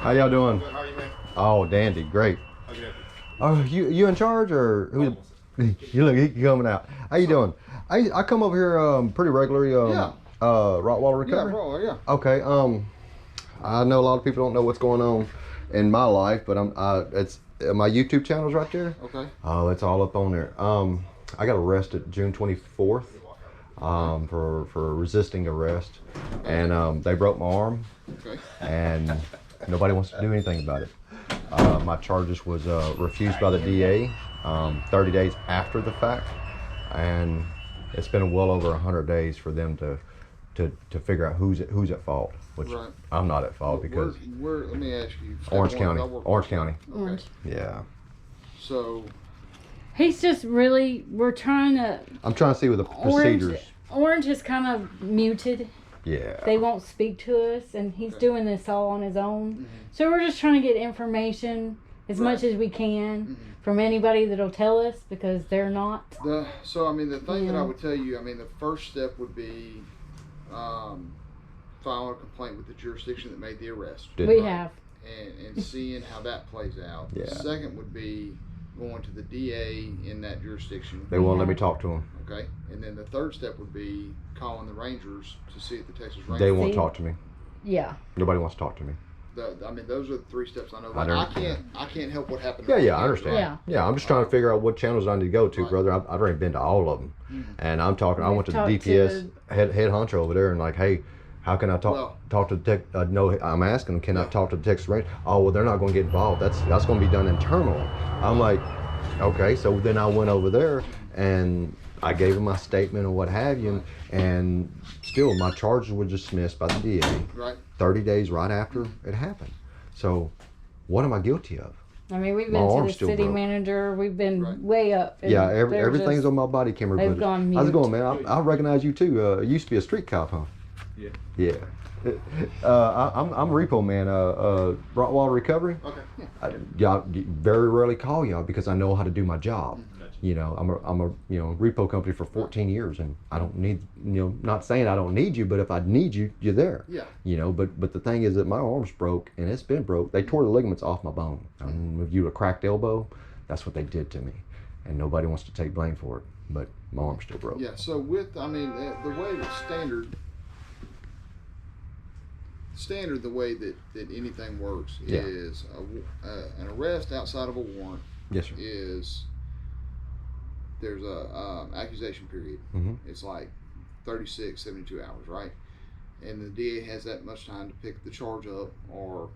How y'all doing? Good. How are you, man? Oh, dandy, great. How you doing? Oh, you in charge or who? You look, he coming out. How you doing? I come over here pretty regularly. Yeah. Rottweiler Yeah, recovery. bro. Yeah. Okay. I know a lot of people don't know what's going on in my life, but it's my YouTube channel's right there. Okay. Oh, it's all up on there. I got arrested June 24th for resisting arrest, and they broke my arm, Okay. and nobody wants to do anything about it. My charges was refused by the DA 30 days after the fact, and it's been well over 100 days for them to figure out who's at fault, which Right. I'm not at fault because Where, let me ask you. Orange Step one, County. I work- Orange County. Okay. Yeah. So, He's just really, we're trying to, I'm trying to see what the procedures. Orange is kind of muted. Yeah. They won't speak to us, and he's doing this all on his own. So we're just trying to get information as much as we can from anybody that'll tell us, because they're not. so I mean, the thing that I Yeah. would tell you, I mean, the first step would be filing a complaint with the jurisdiction that made the arrest. We have. And seeing how that plays out. Yeah. The second would be going to the DA in that jurisdiction. They won't let me talk to them. Okay. And then the third step would be calling the Rangers to see if the Texas Rangers. They won't See? talk to me. Yeah. Nobody wants to talk to me. I mean, those are the three steps I know. I Like, don't- I can't help what happened. Yeah, I understand. Yeah. Yeah, I'm just trying to figure out what channels I need to go to, Right. brother. I've already been to all of them, and I'm talking. I We've went to the talked DPS head honcho over there, and like, hey, how can I talk to the tech? No, I'm asking them, can I talk to the Texas Rangers? Oh, well, they're not going to get involved. That's going to be done internally. I'm like, okay. So then I went over there and I gave them my statement or what have you, and still my charges were dismissed by the DA. Right. 30 days right after it happened. So, what am I guilty of? I mean, we've My been to arm's the still city broke. manager. We've been Right. way up. and Yeah, they're everything's just- on my body camera they've footage. gone How's it mute. going, man? I recognize you too. You used to be a street cop, huh? Yeah. Yeah. I'm Repo Man. Rottweiler Recovery. Okay. Y'all very rarely call y'all because I know how to do my job. You know, I'm a repo company for 14 years, and I don't need, not saying I don't need you, but if I need you, you're there. Yeah. You know, but the thing is that my arm's broke, and it's been broke. They tore the ligaments off my bone. If you a cracked elbow, that's what they did to me, and nobody wants to take blame for it. But my arm's still broke. Yeah. So I mean, the way that standard, the way that anything works Yeah. is an arrest outside of a warrant Yes, sir. is there's a accusation period. Mhm. It's like 36, 72 hours, right? And the DA has that much time to pick the charge up, or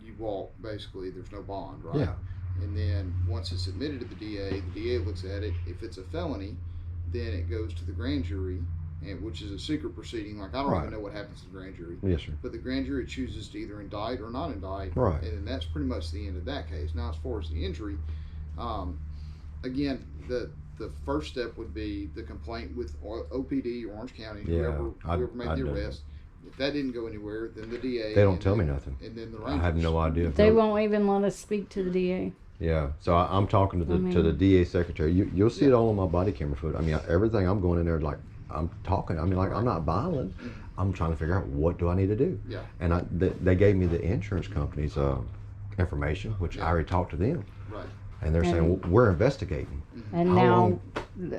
you walk. Basically, there's no bond, right? Yeah. And then once it's submitted to the DA looks at it. If it's a felony, then it goes to the grand jury, which is a secret proceeding. Like, I don't Right. even know what happens to the grand jury. Yes, sir. But the grand jury chooses to either indict or not indict. Right. And then that's pretty much the end of that case. Now, as far as the injury, again, the first step would be the complaint with OPD, Orange County, Yeah, whoever made I'd the done arrest. If that didn't go anywhere, then the DA. They don't and tell me then- nothing. And then the I Rangers. have no idea. They won't even let us speak to the DA. Yeah, so I'm talking to the DA secretary. You'll see it all on my body camera footage. I mean, everything I'm going in there like I'm talking. I mean, like I'm not violent. I'm trying to figure out what do I need to do. Yeah. And they gave me the insurance company's information, which I already talked to them, Right. and they're saying we're investigating. And How now, long-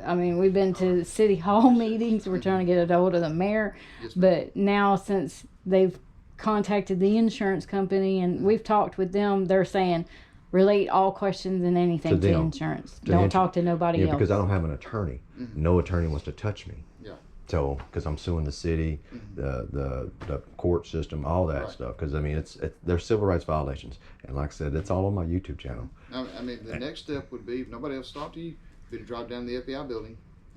I mean, we've been to city hall meetings. We're trying to get a hold of the mayor. Yes, But now, since they've contacted the insurance company and we've talked with them, they're saying relate all questions and anything To to, them. insurance. To Don't insurance. talk to nobody Yeah, else. because I don't have an attorney. No attorney wants to touch me. Yeah. So, because I'm suing the city, the court system, all that Right. stuff. Because I mean, there's civil rights violations, and like I said, it's all on my YouTube channel. I mean, the next step would be, if nobody else talked to you, be to drive down to the FBI building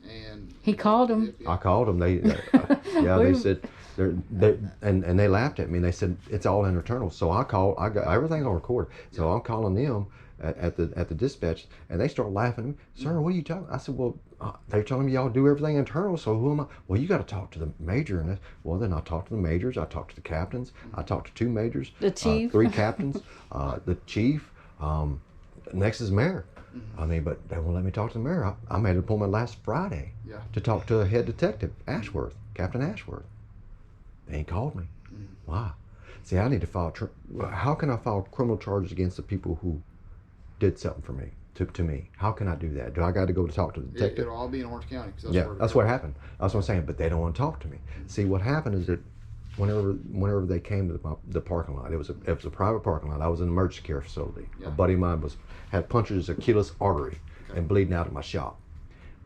and. He called the them. I FBI. called them. They said and they laughed at me. And they said it's all internal. So I got everything's on record. So I'm calling them at the dispatch, and they start laughing at me. Sir, what are you talking? I said, well, they're telling me y'all do everything internal. So who am I? Well, you got to talk to the major. And well, then I talked to the majors. I talked to the captains. I talked to 2 majors. The chief. 3 captains. The chief. Next is mayor. I mean, but they won't let me talk to the mayor. I made an appointment last Friday Yeah. to talk to a head detective, Ashworth, Captain Ashworth. They ain't called me. Why? See, I need to file. How can I file criminal charges against the people who did something for me? To me, how can I do that? Do I got to go to talk to the detective? It'll all be in Orange County. 'Cause Yeah, where that's what happened. That's what I'm saying. But they don't want to talk to me. See, what happened is that whenever they came to the parking lot, it was a private parking lot. I was in an emergency care facility. Yeah. A buddy of mine had punctured his Achilles artery and bleeding out of my shop,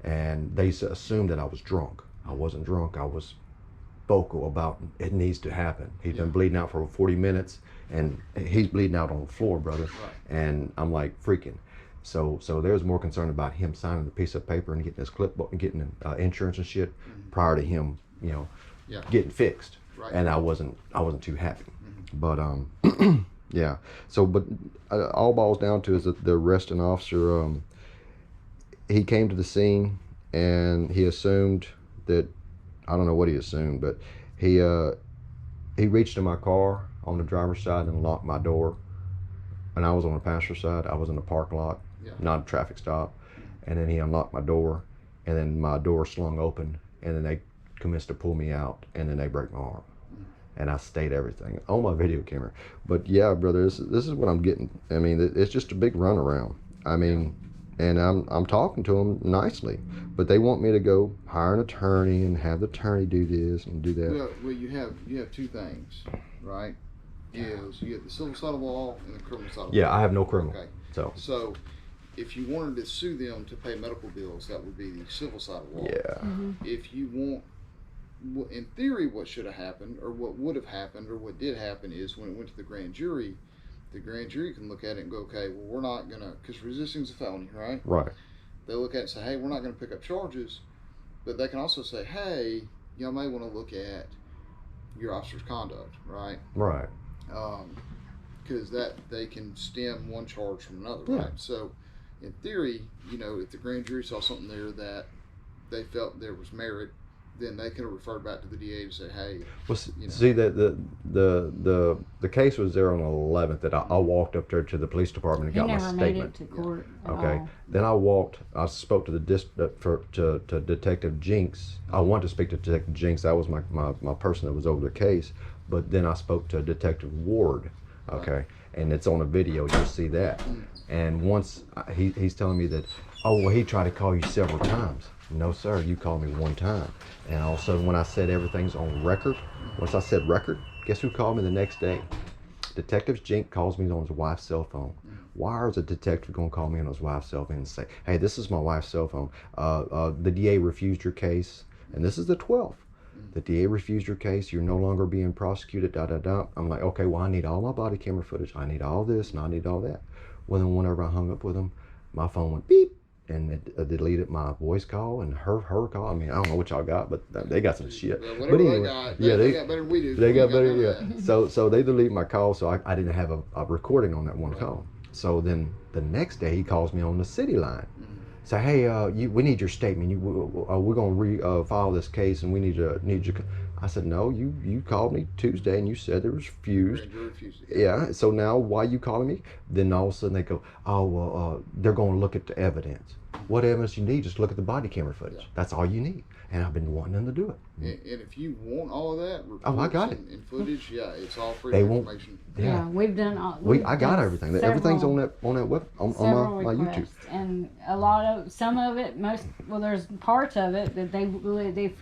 and they assumed that I was drunk. I wasn't drunk. I was vocal about it needs to happen. He's been bleeding out for 40 minutes, and he's bleeding out on the floor, brother. Right. And I'm like freaking. So they was more concerned about him signing the piece of paper and getting his clipboard and getting insurance and shit prior to him, getting fixed. Right. And I wasn't too happy. But yeah. So but all boils down to is that the arresting officer, he came to the scene and he assumed that, I don't know what he assumed, but he reached in my car on the driver's side and locked my door. And I was on the passenger side. I was in the parking lot. Yeah. Not a traffic stop, and then he unlocked my door, and then my door slung open, and then they commenced to pull me out, and then they break my arm, and I stayed everything on my video camera. But yeah, brother, this is what I'm getting. I mean, it's just a big runaround. I mean, and I'm talking to them nicely, but they want me to go hire an attorney and have the attorney do this and do that. Well, you have two things, right? Is you have the civil side of the law and the criminal side of the law. Yeah, I have no criminal. Okay. So if you wanted to sue them to pay medical bills, that would be the civil side of the law. yeah. If you want, in theory, what should have happened, or what would have happened, or what did happen is when it went to the grand jury can look at it and go, okay, well, we're not gonna, because resisting is a felony, right? Right. They look at it and say, hey, we're not gonna pick up charges, but they can also say, hey, y'all may want to look at your officer's conduct, right? Right. Because that they can stem one charge from another, Yeah. right? So, in theory, if the grand jury saw something there that they felt there was merit, then they could have referred back to the DA to say, "Hey, Well, see that the case was there on the 11th. That I walked up there to the police department and He got my never made statement. it to court. At Okay. all. Then I spoke to to Detective Jinx. I wanted to speak to Detective Jinx. That was my person that was over the case. But then I spoke to Detective Ward. Okay. And it's on a video. You'll see that. And once he's telling me that, oh, well, he tried to call you several times. No, sir. You called me one time. And all of a sudden, when I said everything's on record, once I said record, guess who called me the next day? Detective Jink calls me on his wife's cell phone. Why is a detective going to call me on his wife's cell phone and say, hey, this is my wife's cell phone. The DA refused your case, and this is the 12th. The DA refused your case. You're no longer being prosecuted, da-da-da. I'm like, okay, well, I need all my body camera footage. I need all this, and I need all that. Well, then whenever I hung up with him, my phone went beep, and it deleted my voice call and her call. I mean, I don't know what y'all got, but they got some shit. whatever But anyway, they got, yeah, they got better than we do. They We got better, none yeah. of that. So they deleted my call, so I didn't have a recording on that one call. So then the next day he calls me on the city line. Say, hey, we need your statement. We're gonna file this case, and we need your. I said, no, you called me Tuesday and you said it was refused. Grand jury refused it. Yeah. So now why you calling me? Then all of a sudden they go, oh well, they're gonna look at the evidence. What evidence you need? Just look at the body camera footage. Yeah. That's all you need. And I've been wanting them to do it. And if you want all of that, Oh, I got reports and footage, yeah, it's all free They won't- information. Yeah, we've done all. I got everything. Everything's on that web on my YouTube. requests, and a lot of some of it, there's parts of it that they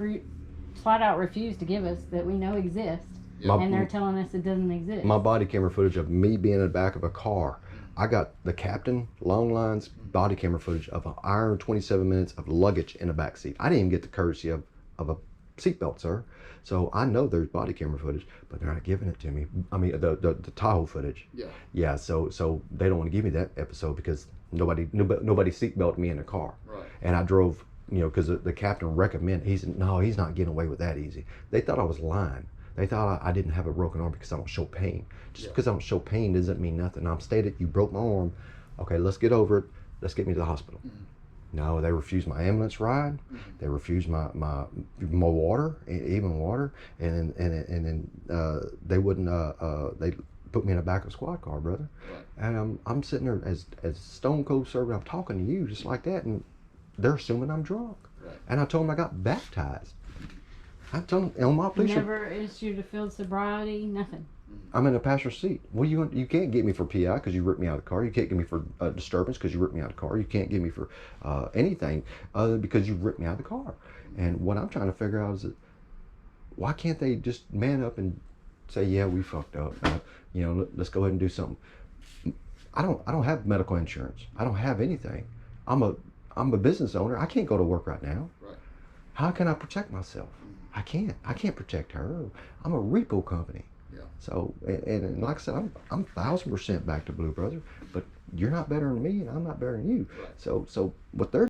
flat out refuse to give us that we know exist, Yeah. and they're telling us it doesn't exist. My body camera footage of me being in the back of a car. I got the captain, long lines, body camera footage of an hour and 27 minutes of luggage in the back seat. I didn't even get the courtesy of a seatbelt, sir. So I know there's body camera footage, but they're not giving it to me. I mean, the Tahoe footage. Yeah. Yeah. So they don't want to give me that episode because nobody seatbelted me in the car. Right. And I drove, because the captain recommended. He said, no, he's not getting away with that easy. They thought I was lying. They thought I didn't have a broken arm because I don't show pain. Just because I don't show pain doesn't mean nothing. I'm stated, you broke my arm. Okay, let's get over it. Let's get me to the hospital. No, they refused my ambulance ride. They refused my water, even water, and then they wouldn't. They put me in the back of a squad car, brother. Right. And I'm sitting there as stone cold sober. I'm talking to you just like that, and they're assuming I'm drunk. Right. And I told them I got baptized. I told them on my police report. Never issued a field sobriety, nothing. I'm in a passenger seat. Well, you can't get me for PI because you ripped me out of the car. You can't get me for disturbance because you ripped me out of the car. You can't get me for anything other because you ripped me out of the car. And what I'm trying to figure out is that why can't they just man up and say, yeah, we fucked up. Let's go ahead and do something. I don't have medical insurance. I don't have anything. I'm a business owner. I can't go to work right now. Right. How can I protect myself? I can't protect her. I'm a repo company. Yeah. So, and like I said, I'm 1,000% back to Blue Brother, but you're not better than me and I'm not better than you. Right. So what they're